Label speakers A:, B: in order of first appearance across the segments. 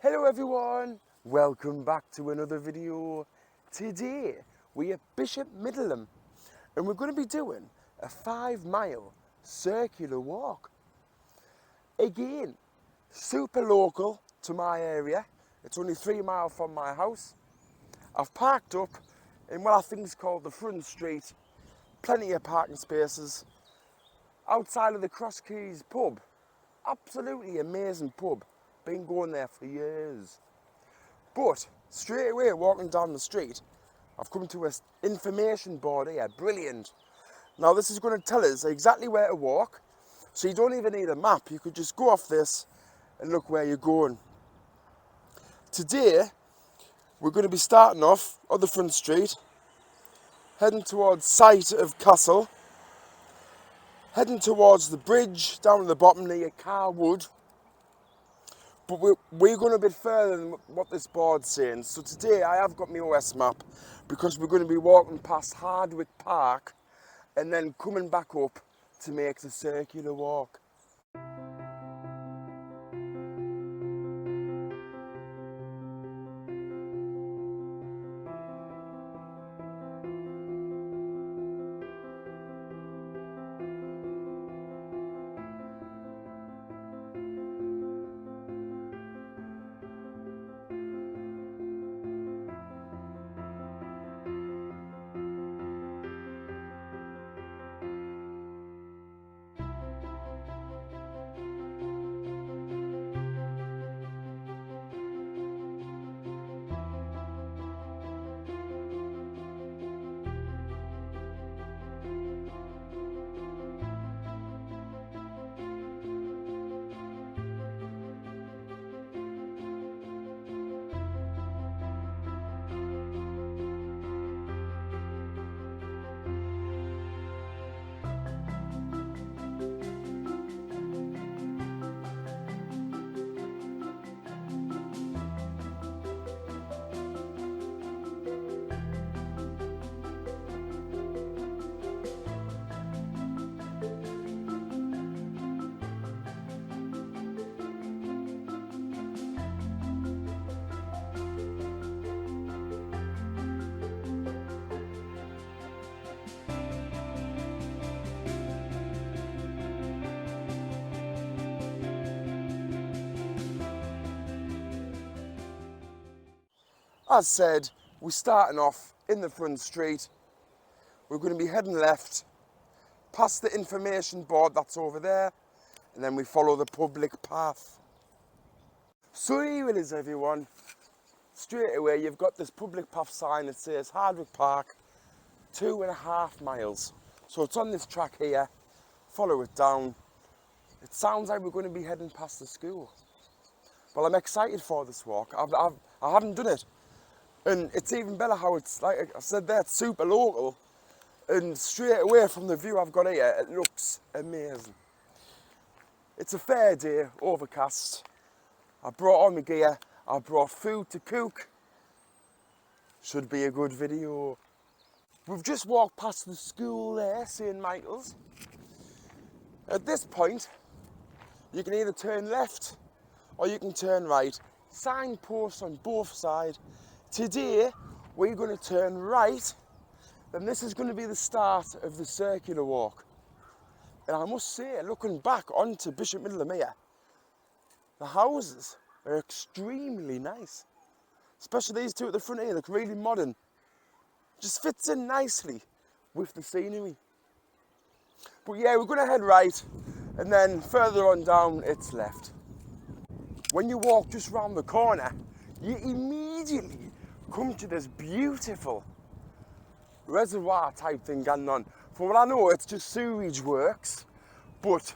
A: Hello everyone, welcome back to another video. Today we're at Bishop Middleham and we're going to be doing a 5-mile circular walk. Again, super local to my area. It's only 3 miles from my house. I've parked up in what I think is called the front street. Plenty of parking spaces. Outside of the Cross Keys pub. Absolutely amazing pub. Been going there for years. But straight away walking down the street, I've come to an information board here. Brilliant. Now this is going to tell us exactly where to walk. So you don't even need a map. You could just go off this and look where you're going. Today, we're going to be starting off on the front street, heading towards site of Castle, heading towards the bridge down at the bottom near Carwood. But we're going a bit further than what this board's saying. So today I have got my OS map because we're going to be walking past Hardwick Park and then coming back up to make the circular walk. As said, we're starting off in the front street. We're going to be heading left, past the information board that's over there, and then we follow the public path. So here it is everyone. Straight away you've got this public path sign that says Hardwick Park, 2.5 miles. So it's on this track here, follow it down. It sounds like we're going to be heading past the school. Well, I'm excited for this walk. I haven't done it. And it's even better how it's, like I said there, it's super local. And straight away from the view I've got here, it looks amazing. It's a fair day, overcast. I brought on my gear, I brought food to cook. Should be a good video. We've just walked past the school there, St. Michael's. At this point, you can either turn left or you can turn right. Signposts on both sides. Today, we're going to turn right, and this is going to be the start of the circular walk. And I must say, looking back onto Bishop Middleham here, the houses are extremely nice. Especially these two at the front here, look really modern. Just fits in nicely with the scenery. But yeah, we're going to head right, and then further on down, it's left. When you walk just round the corner, you immediately come to this beautiful reservoir type thing going on. From what I know, it's just sewage works, but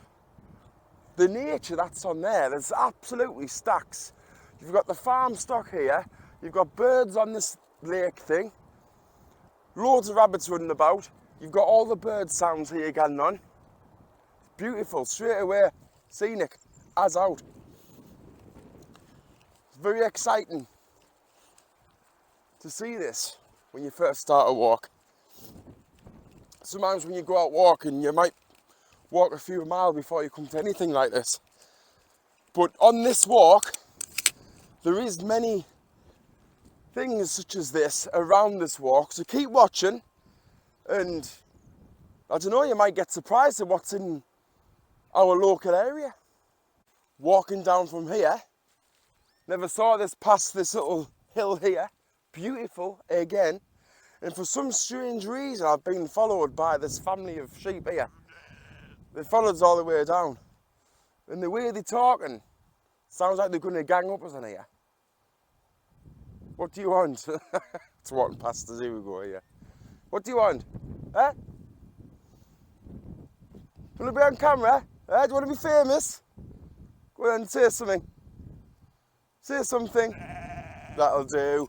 A: the nature that's on there's absolutely stacks. You've got the farm stock here, you've got birds on this lake thing, loads of rabbits running about, you've got all the bird sounds here going on. Beautiful, straight away, scenic, as out. It's very exciting to see this when you first start a walk. Sometimes when you go out walking, you might walk a few miles before you come to anything like this. But on this walk, there is many things such as this around this walk, so keep watching, and I don't know, you might get surprised at what's in our local area. Walking down from here, never saw this past this little hill here, beautiful again, and for some strange reason I've been followed by this family of sheep here. They followed us all the way down, and the way they're talking sounds like they're going to gang up us in here. What do you want? It's walking past us, here we go here. What do you want? Eh? Do you want to be on camera? Eh? Do you want to be famous? Go ahead and say something. Say something. That'll do.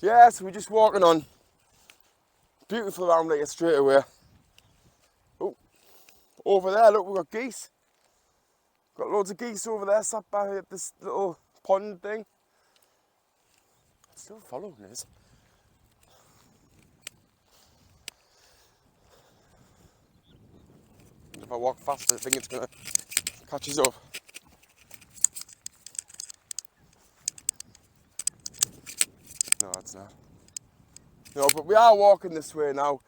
A: Yes, we're just walking on. Beautiful round here straight away. Oh, over there, look, we've got geese. Got loads of geese over there, sat by this little pond thing. It's still following us. If I walk faster, I think it's going to catch us up. No, it's not. No, but we are walking this way now.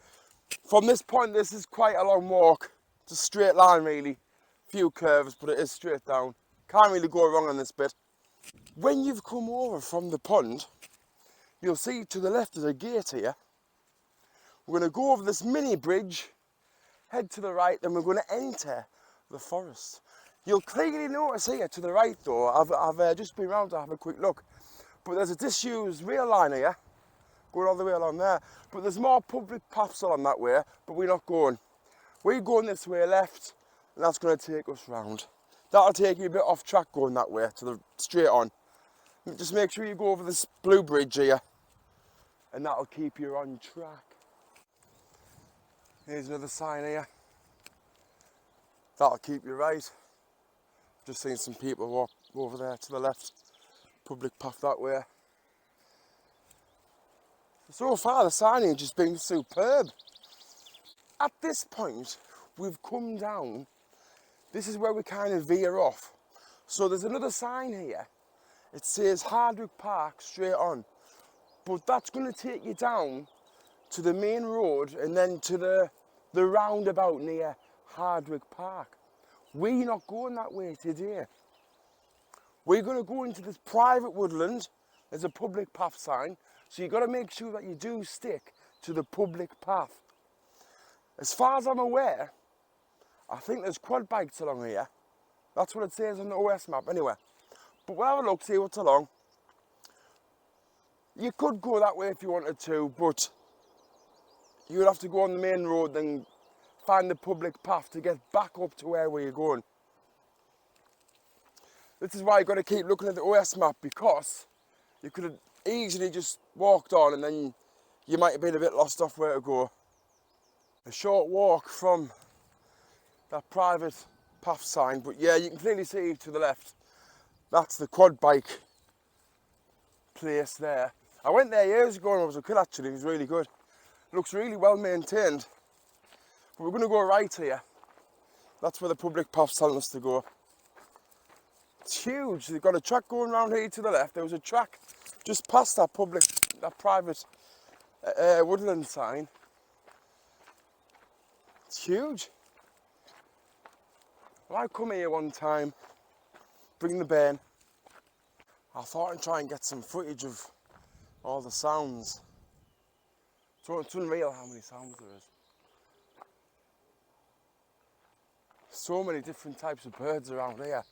A: From this point, this is quite a long walk. It's a straight line, really. Few curves, but it is straight down. Can't really go wrong on this bit. When you've come over from the pond, you'll see to the left there's a gate here. We're going to go over this mini bridge, head to the right, then we're going to enter the forest. You'll clearly notice here to the right though, I've just been round to have a quick look, but there's a disused rail line here, going all the way along there, but there's more public paths along that way, but we're not going. We're going this way left, and that's going to take us round. That'll take you a bit off track going that way, to the straight on. Just make sure you go over this blue bridge here, and that'll keep you on track. Here's another sign here. That'll keep you right. Just seen some people walk over there to the left. Public path that way. So far the signage has been superb. At this point, we've come down. This is where we kind of veer off. So there's another sign here. It says Hardwick Park straight on. But that's going to take you down to the main road and then to the roundabout near Hardwick Park. We're not going that way today. We're going to go into this private woodland. There's a public path sign, so you've got to make sure that you do stick to the public path. As far as I'm aware, I think there's quad bikes along here. That's what it says on the OS map anyway. But we'll have a look, see what's along. You could go that way if you wanted to, but you would have to go on the main road and find the public path to get back up to where you're going. This is why you've got to keep looking at the OS map, because you could have easily just walked on and then you might have been a bit lost off where to go. A short walk from that private path sign, but yeah, you can clearly see to the left, that's the quad bike place there. I went there years ago and I was a kid actually, it was really good. Looks really well maintained. But we're going to go right here. That's where the public path's telling us to go. It's huge. They've got a track going around here to the left. There was a track just past that private woodland sign. It's huge. Well, I come here one time, bring the bairn. I thought I'd try and get some footage of all the sounds. So it's unreal how many sounds there is. So many different types of birds around here.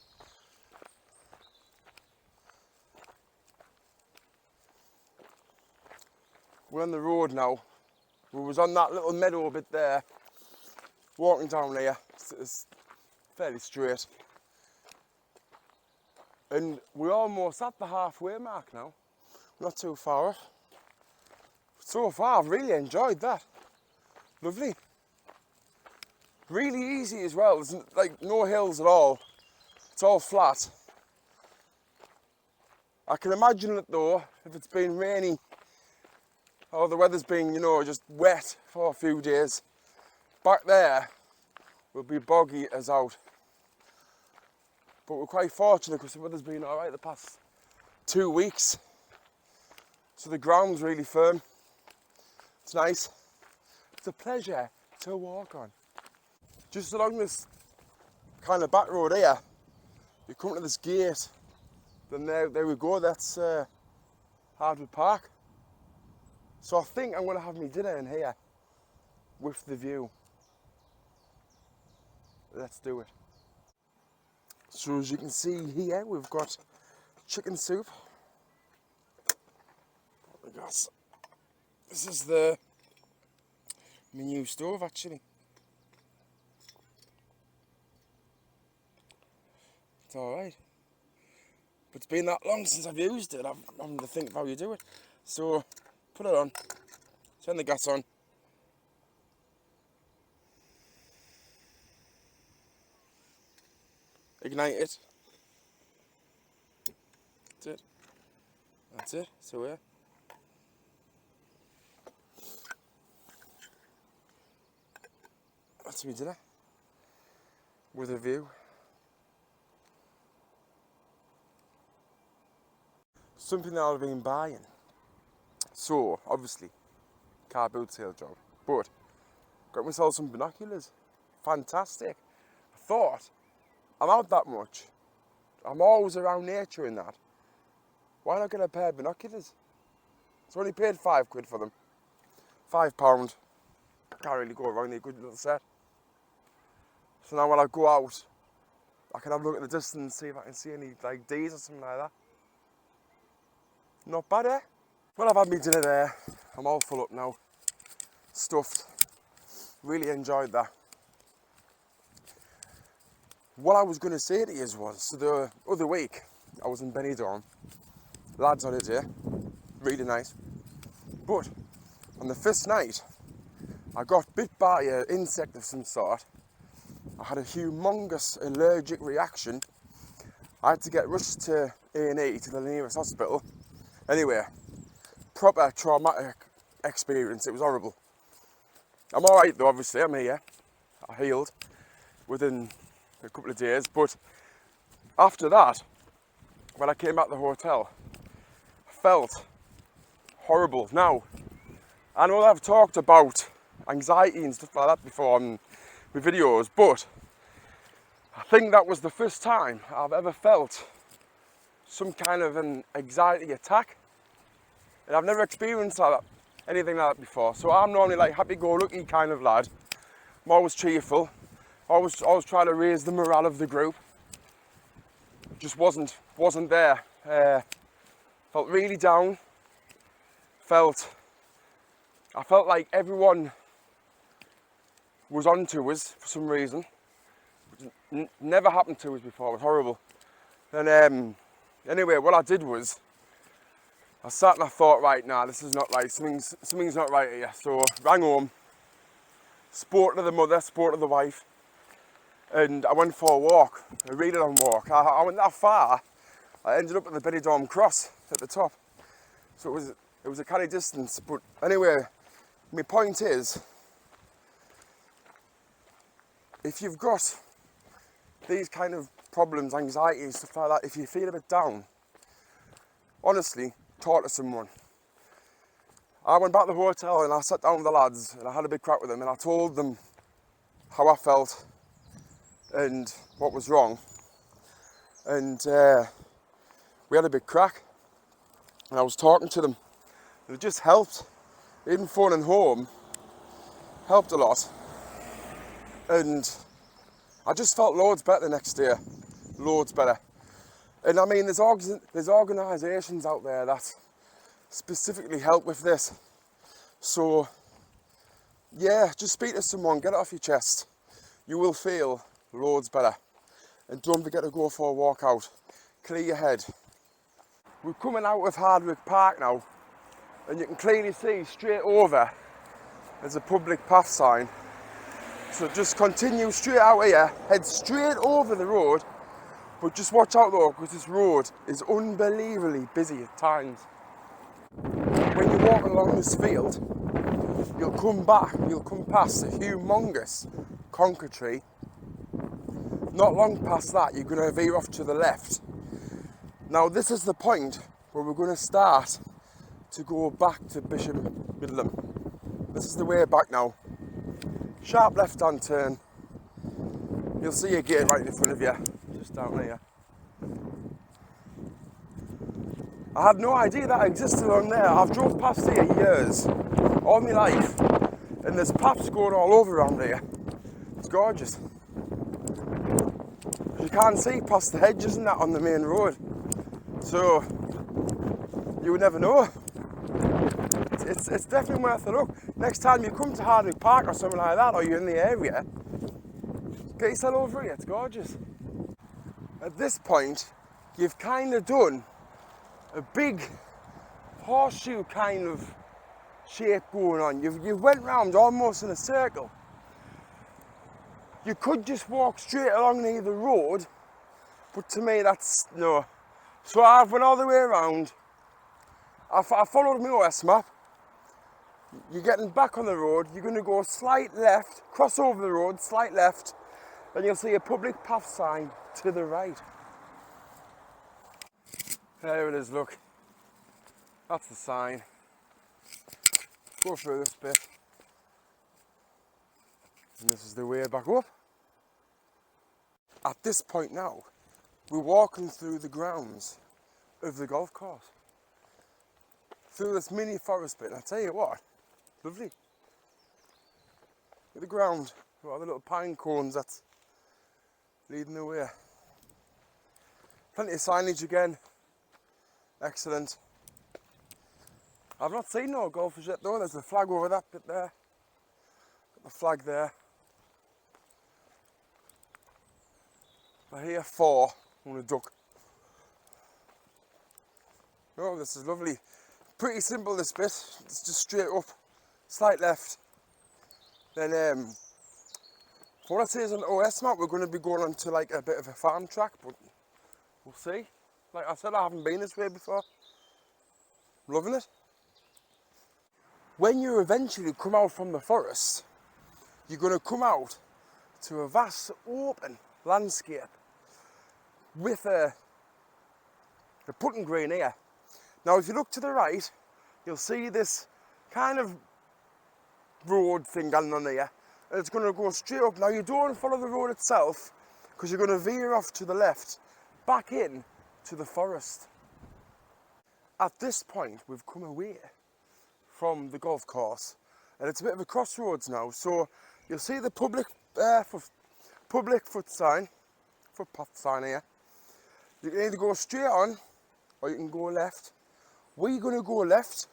A: We're on the road now. We was on that little meadow bit there, walking down here. It's fairly straight. And we're almost at the halfway mark now. Not too far off. So far, I've really enjoyed that. Lovely. Really easy as well. There's like no hills at all. It's all flat. I can imagine it though, if it's been rainy or the weather's been, you know, just wet for a few days. Back there will be boggy as out. But we're quite fortunate because the weather's been alright the past 2 weeks. So the ground's really firm. It's nice. It's a pleasure to walk on. Just along this kind of back road here, you come to this gate, then there we go, that's Hardwick Park. So I think I'm going to have my dinner in here with the view. Let's do it. So as you can see here, we've got chicken soup. This is my new stove actually. It's alright. But it's been that long since I've used it, I'm having to think of how you do it. So put it on, turn the gas on. Ignite it. That's it. That's it. So yeah. That's my dinner. With a view. Something that I've been buying. So obviously, car build sale job. But got myself some binoculars. Fantastic. I thought, I'm out that much. I'm always around nature and that. Why not get a pair of binoculars? So I only paid £5 for them. £5. Can't really go wrong, they're a good little set. So now when I go out, I can have a look at the distance, see if I can see any like D's or something like that. Not bad, eh? Well, I've had my dinner there. I'm all full up now. Stuffed. Really enjoyed that. What I was going to say to you was, so the other week, I was in Middleham. Lads on it here. Really nice. But on the first night, I got bit by an insect of some sort. I had a humongous allergic reaction. I had to get rushed to A&E, to the nearest hospital. Anyway, proper traumatic experience. It was horrible. I'm alright though, obviously, I'm here. I healed within a couple of days, but after that, when I came back to the hotel, I felt horrible. Now, I know I've talked about anxiety and stuff like that before on my videos, but I think that was the first time I've ever felt some kind of an anxiety attack, and I've never experienced anything like that before. So I'm normally like happy-go-lucky kind of lad. I'm always cheerful, always trying to raise the morale of the group. Just wasn't there. Felt really down. I felt like everyone was onto us for some reason. Never happened to us before. It was horrible. And anyway, what I did was, I sat and I thought, right, nah, this is not right, something's not right here. So rang home, spoke to the mother, spoke to the wife, and I went for a walk, a really long walk. I went that far, I ended up at the Middleham cross at the top. So it was a kind of distance, but anyway, my point is, if you've got these kind of problems, anxiety and stuff like that, if you feel a bit down, honestly, talk to someone. I went back to the hotel and I sat down with the lads and I had a big crack with them and I told them how I felt and what was wrong. And we had a big crack and I was talking to them. It just helped. Even phoning home helped a lot. And I just felt loads better the next day. Loads better. And I mean, there's organisations out there that specifically help with this. So, yeah, just speak to someone, get it off your chest. You will feel loads better. And don't forget to go for a walk out. Clear your head. We're coming out of Hardwick Park now, and you can clearly see straight over there's a public path sign. So just continue straight out here, head straight over the road. But just watch out though, because this road is unbelievably busy at times. When you're walking along this field, you'll come past a humongous conker tree. Not long past that, you're going to veer off to the left. Now this is the point where we're going to start to go back to Bishop Middleham. This is the way back now. Sharp left-hand turn. You'll see a gate right in front of you, just down here. I had no idea that existed on there. I've drove past here years, all my life, and there's paths going all over around here. It's gorgeous. You can't see past the hedges and that on the main road, so you would never know. It's definitely worth a look. Next time you come to Hardwick Park or something like that, or you're in the area, get yourself over here, it's gorgeous. At this point, you've kind of done a big horseshoe kind of shape going on. You went round almost in a circle. You could just walk straight along the road, but to me that's no. So I've went all the way around. I followed my OS map. You're getting back on the road, you're going to go slight left, cross over the road, slight left, and you'll see a public path sign to the right. There it is, look. That's the sign. Go through this bit. And this is the way back up. At this point now, we're walking through the grounds of the golf course. Through this mini forest bit, and I tell you what, lovely. At the ground, we've got the little pine cones that's leading the way. Plenty of signage again. Excellent. I've not seen no golfers yet though. There's the flag over that bit there. Got the flag there. We're here for on a duck. Oh, this is lovely. Pretty simple this bit. It's just straight up, slight left. Then for what I say is on OS map, we're going to be going on to like a bit of a farm track, but we'll see. Like I said, I haven't been this way before. Loving it. When you eventually come out from the forest, you're going to come out to a vast open landscape with a putting green here. Now if you look to the right, you'll see this kind of road thing going on here. And it's going to go straight up. Now you don't follow the road itself, because you're going to veer off to the left, back in to the forest. At this point, we've come away from the golf course, and it's a bit of a crossroads now. So you'll see the public footpath sign here. You can either go straight on, or you can go left. We're going to go left.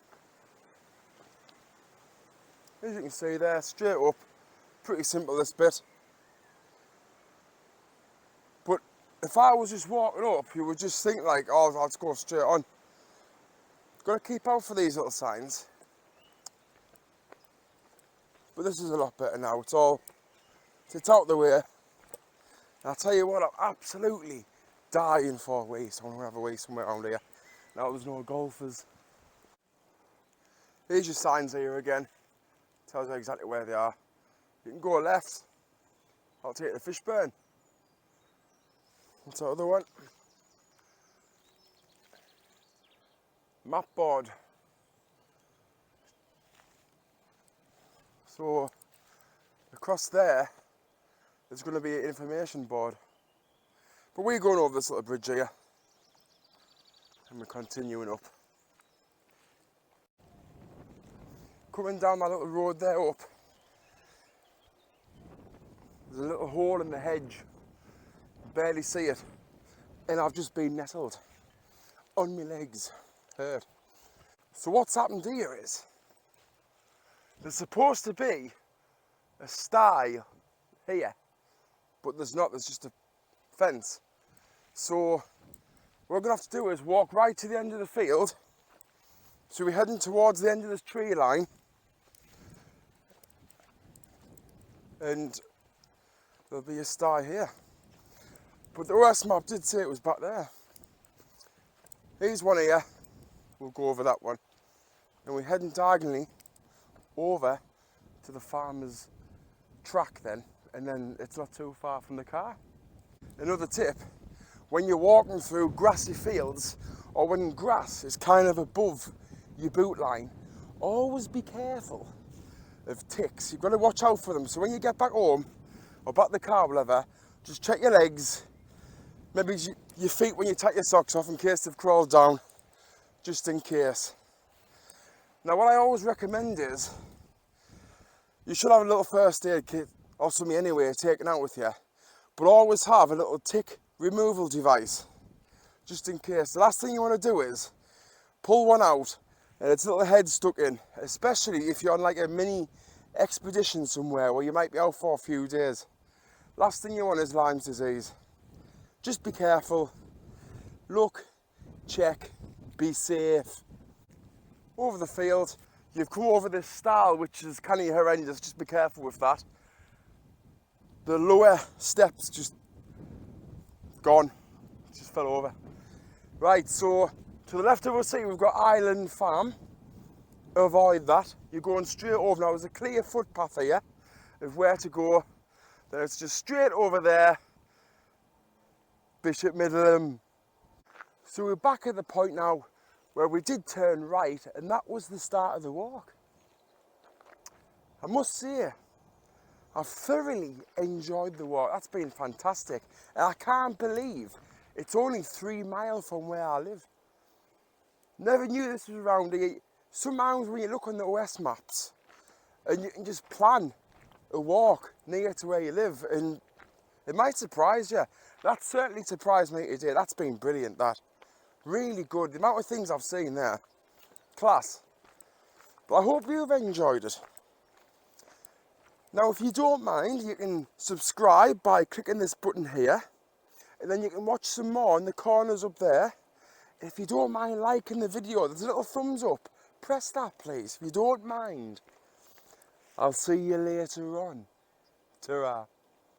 A: As you can see there, straight up. Pretty simple this bit. But if I was just walking up, you would just think like, oh, I'll just go straight on. Got to keep out for these little signs. But this is a lot better now. It's out the way. And I'll tell you what, I'm absolutely dying for a wee. So I want to have a wee somewhere around here. Now there's no golfers. Here's your signs here again. Tells you exactly where they are. You can go left. I'll take the Fishburn. What's that other one? Map board. So across there, there's going to be an information board. But we're going over this little bridge here, and we're continuing up. Coming down that little road there up, there's a little hole in the hedge. You barely see it, and I've just been nettled on my legs. Hurt. So what's happened here is there's supposed to be a stile here, but there's not. There's just a fence. So what we're going to have to do is walk right to the end of the field. So we're heading towards the end of this tree line, and there'll be a stile here. But the OS map did say it was back there. Here's one here. We'll go over that one. And we're heading diagonally over to the farmer's track then, and then it's not too far from the car. Another tip, when you're walking through grassy fields or when grass is kind of above your boot line, always be careful of ticks. You've got to watch out for them. So when you get back home or back to the car, whatever, just check your legs, maybe your feet when you take your socks off in case they've crawled down, just in case. Now what I always recommend is, you should have a little first aid kit or something anyway taken out with you, but always have a little tick removal device, just in case. The last thing you want to do is pull one out and its little head stuck in, especially if you're on like a mini expedition somewhere where you might be out for a few days. Last thing you want is Lyme's disease. Just be careful, look, check, be safe. Over the field, you've come over this stile which is kind of horrendous, just be careful with that. The lower steps just gone, just fell over. Right, so to the left of us here we've got Island Farm. Avoid that. You're going straight over. Now there's a clear footpath here of where to go. Then it's just straight over there, Bishop Middleham. So we're back at the point now where we did turn right, and that was the start of the walk. I must say, I've thoroughly enjoyed the walk. That's been fantastic. And I can't believe it's only 3 miles from where I live. Never knew this was around here. Sometimes when you look on the OS maps, and you can just plan a walk near to where you live, and it might surprise you. That certainly surprised me today. That's been brilliant, that. Really good. The amount of things I've seen there. Class. But I hope you've enjoyed it. Now, if you don't mind, you can subscribe by clicking this button here. And then you can watch some more in the corners up there. If you don't mind liking the video, there's a little thumbs up. Press that, please, if you don't mind. I'll see you later on. Ta-ra.